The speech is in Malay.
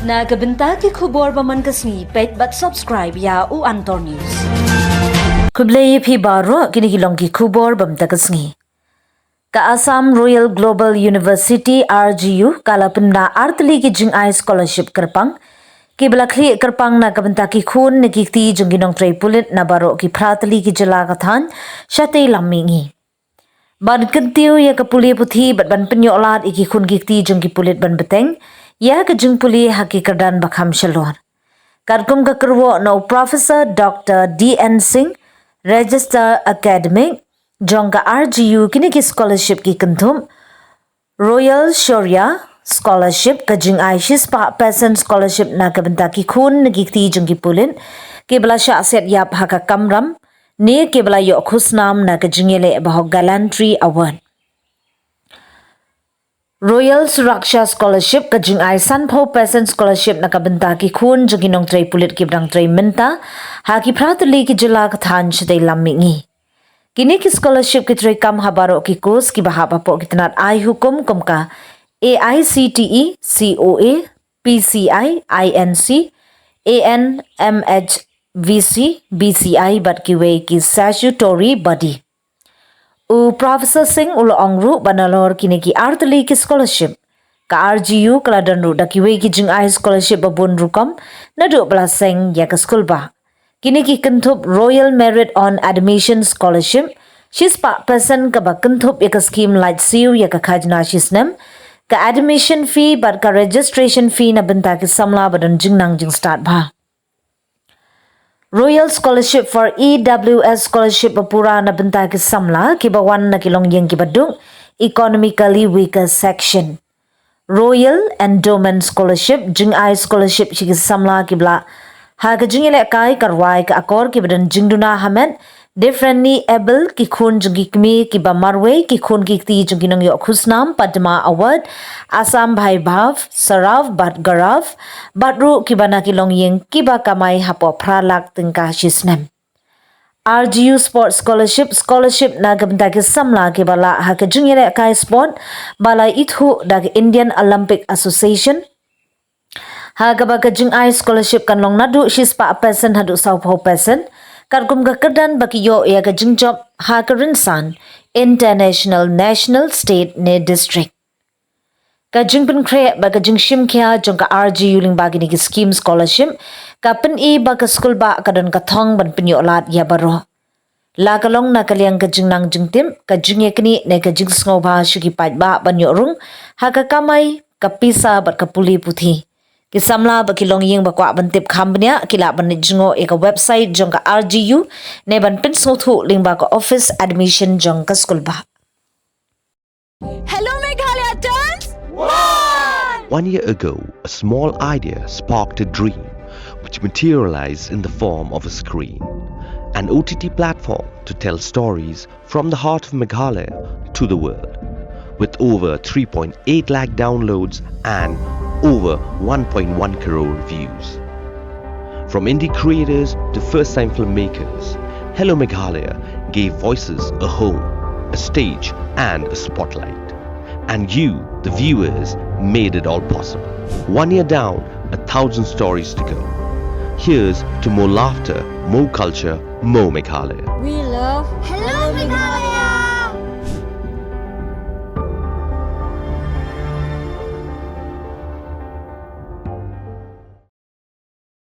Nagabenta ki khubor baman kasni pet but subscribe ya u Antor News. Kublay phi baro kini kilong ki khubor bam takasni. Ka Assam Royal Global University RGU kalapinda artli ki jing I scholarship kerpang ki belakli kerpang na kabenta ki Khun ne ki ti jungginong tray Pulit na baro ki pratli ki jylla kathan syate lammingi. Ban kentiu ya ka puli puthi bat ban penyolat iki Khun ki ti jung ki Pulit ban beteng ya ka jung puli haki kerdan bakham shalor. Karkum ka kerwo no Professor Dr. D.N. Singh Register Academic jong ka RGU kini ki scholarship ki kentum Royal Sharia Scholarship ka jing I Shispa Peasant Scholarship na kabenta ki Khun nagi ti jung ki Pulit ki bala sya set yap haka kamram ni ki bala yo khusnam na ka jingele bahog gallantry award. Royal Suraksha Scholarship ka jing I Sanpho Peasant Scholarship na kabenta ki Khun jungginong tray Pulit ki brang tray menta haki pratli ki jylla kathan syate lammingi. Kini ki scholarship ki tray kam habaro ki kurs ki bahapa po kitanat ai hukum kumka AICTE, COA, PCI, INC, ANMHVC, BCI bat ki way ki statutory body. U Professor Singh ulo ongru banalor kini ki artli ki scholarship ka RGU kaladanru da ki way ki jing I scholarship babun rukom nadu bala seng ya ka school ba. Kini ki kentup Royal Merit on Admission Scholarship. She's pa person ka ba kentup ya ka scheme light siu ya ka khajna shisnem. Ka admission fee but ka registration fee na benta ki samla badan jingnang jing start ba. Royal Scholarship for EWS Scholarship apura na benta ki samla ki bawan na kilong yang ki badung economically weaker section. Royal Endowment Scholarship jing I scholarship ki samla ki bla ha ka jingile kai karwai ka akor ki badan jingduna hamet differently able ki Khun jungi kmi ki ba marwe ki Khun ki ti jungi nong yo khusnam Padma Award Assam Bhai Bhav Sarav Bat Garav Batru ki bana ki long yeng ki ba kamai hapo pralak tingka shisnem. RGU Sports Scholarship na gabenta ki samla ki bala ha ka jingile kai sport bala ithu da Indian Olympic Association ha ka ba ka jing I scholarship kan long nadu shispa person hadu saupo person karkum ka kerdan baki yo ya ka jing job ha ka rinsan international national state ne district ka jing pen kre ba ka jing shim kya jong ka RGU ling bagi ni ki scheme scholarship ka pen e ba ka school ba ka don ka thong ban pen yo lat ya baro la ka long na ka liang ka jing nang jing tim ka jing ye kni ne ka jing sngo ba shuki pat ba ban yo rung ha ka kamai ka pisa bat ka puli puthi ki samla ba ki long yeng ba kwa ban tip khambnya ki la ban jingo eka website jong ka RGU ne ban pin so thu ling ba ka office admission jong ka school ba. Hello Meghalaya turns 1 year ago, a small idea sparked a dream which materialized in the form of a screen, an OTT platform to tell stories from the heart of Meghalaya to the world. With over 3.8 lakh downloads and over 1.1 crore views. From indie creators to first-time filmmakers, Hello Meghalaya gave voices a home, a stage and a spotlight. And you, the viewers, made it all possible. 1 year down, 1,000 stories to go. Here's to more laughter, more culture, more Meghalaya. We love Hello Meghalaya.